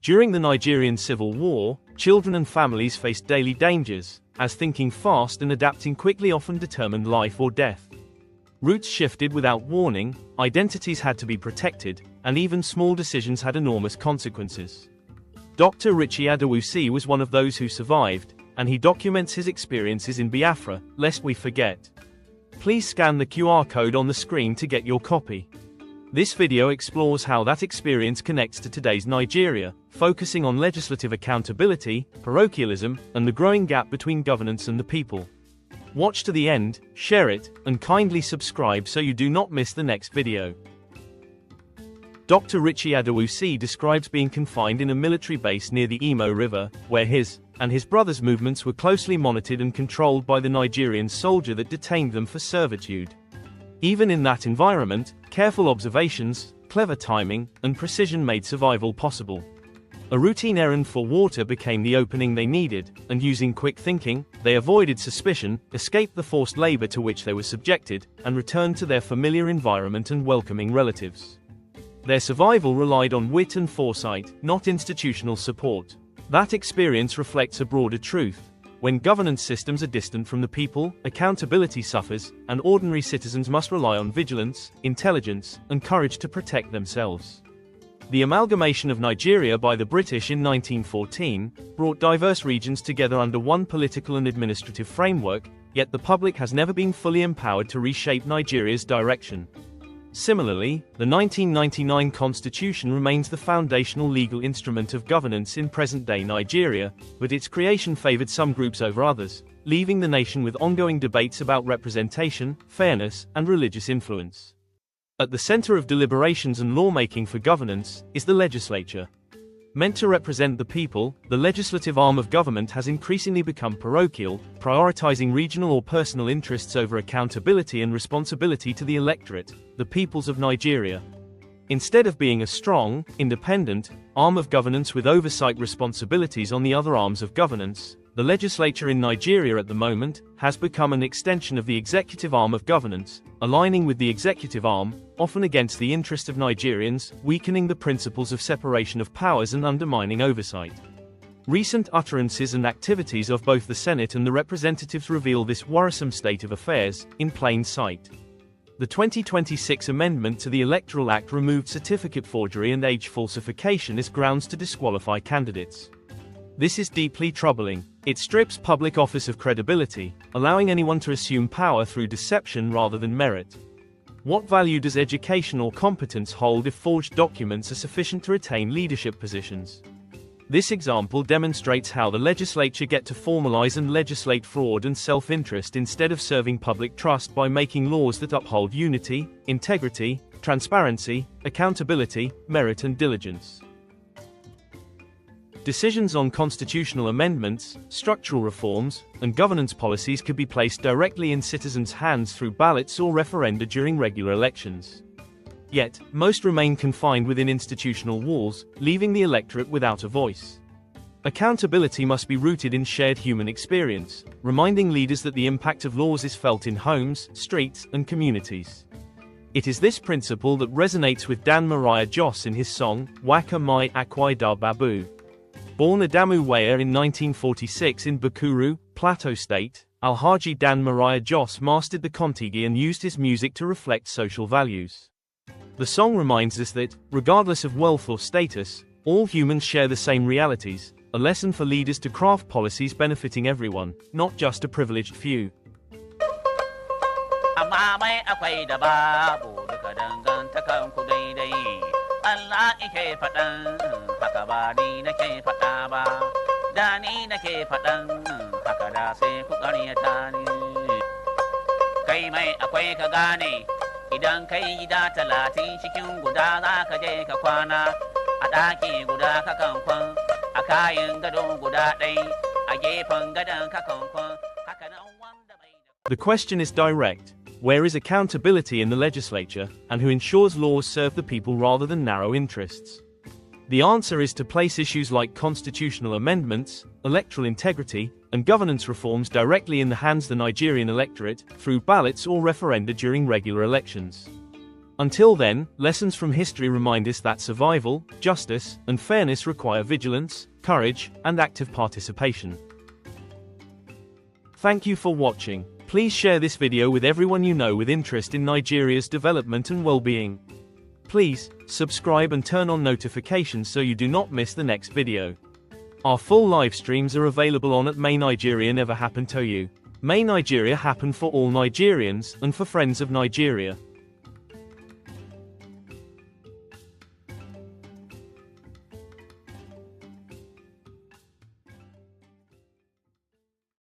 During the Nigerian Civil War, children and families faced daily dangers, as thinking fast and adapting quickly often determined life or death. Routes shifted without warning, identities had to be protected, and even small decisions had enormous consequences. Dr. Richie Adewusi was one of those who survived, and he documents his experiences in Biafra, lest we forget. Please scan the QR code on the screen to get your copy. This video explores how that experience connects to today's Nigeria, focusing on legislative accountability, parochialism, and the growing gap between governance and the people. Watch to the end, share it, and kindly subscribe so you do not miss the next video. Dr. Richie Adewusi describes being confined in a military base near the Imo River, where his and his brother's movements were closely monitored and controlled by the Nigerian soldier that detained them for servitude. Even in that environment, careful observations, clever timing, and precision made survival possible. A routine errand for water became the opening they needed, and using quick thinking, they avoided suspicion, escaped the forced labor to which they were subjected, and returned to their familiar environment and welcoming relatives. Their survival relied on wit and foresight, not institutional support. That experience reflects a broader truth. When governance systems are distant from the people, accountability suffers, and ordinary citizens must rely on vigilance, intelligence, and courage to protect themselves. The amalgamation of Nigeria by the British in 1914 brought diverse regions together under one political and administrative framework, yet the public has never been fully empowered to reshape Nigeria's direction. Similarly, the 1999 Constitution remains the foundational legal instrument of governance in present-day Nigeria, but its creation favored some groups over others, leaving the nation with ongoing debates about representation, fairness, and religious influence. At the center of deliberations and lawmaking for governance is the legislature. Meant to represent the people, the legislative arm of government has increasingly become parochial, prioritizing regional or personal interests over accountability and responsibility to the electorate, the peoples of Nigeria. Instead of being a strong, independent arm of governance with oversight responsibilities on the other arms of governance, the legislature in Nigeria at the moment has become an extension of the executive arm of governance, aligning with the executive arm, often against the interest of Nigerians, weakening the principles of separation of powers and undermining oversight. Recent utterances and activities of both the Senate and the representatives reveal this worrisome state of affairs in plain sight. The 2026 amendment to the Electoral Act removed certificate forgery and age falsification as grounds to disqualify candidates. This is deeply troubling. It strips public office of credibility, allowing anyone to assume power through deception rather than merit. What value does education or competence hold if forged documents are sufficient to retain leadership positions? This example demonstrates how the legislature get to formalize and legislate fraud and self-interest instead of serving public trust by making laws that uphold unity, integrity, transparency, accountability, merit and diligence. Decisions on constitutional amendments, structural reforms, and governance policies could be placed directly in citizens' hands through ballots or referenda during regular elections. Yet, most remain confined within institutional walls, leaving the electorate without a voice. Accountability must be rooted in shared human experience, reminding leaders that the impact of laws is felt in homes, streets, and communities. It is this principle that resonates with Dan Maraya Jos in his song, Wakar Mai Akwai Da Babu. Born Adamu Waya in 1946 in Bukuru, Plateau State, Alhaji Dan Maraya Jos mastered the kontigi and used his music to reflect social values. The song reminds us that, regardless of wealth or status, all humans share the same realities, a lesson for leaders to craft policies benefiting everyone, not just a privileged few. Akwai da babu duka dangantakan ku daidai. Allah ike faɗan haka ba ni nake faɗa ba, da ni nake faɗan haka da sai ku ƙaryata ni. Kai mai akwai ka gane, idan kai gida 30 cikin guda za ka je ka kwana, a ɗaki guda ka kan kwan, a kayan gado guda ɗai, a gefen gadon ka kan kwan, haka nan wanda bai da. The question is direct. Where is accountability in the legislature, and who ensures laws serve the people rather than narrow interests? The answer is to place issues like constitutional amendments, electoral integrity, and governance reforms directly in the hands of the Nigerian electorate, through ballots or referenda during regular elections. Until then, lessons from history remind us that survival, justice, and fairness require vigilance, courage, and active participation. Thank you for watching. Please share this video with everyone you know with interest in Nigeria's development and well-being. Please, subscribe and turn on notifications so you do not miss the next video. Our full live streams are available on @May Nigeria Never Happen to You. May Nigeria happen for all Nigerians, and for friends of Nigeria.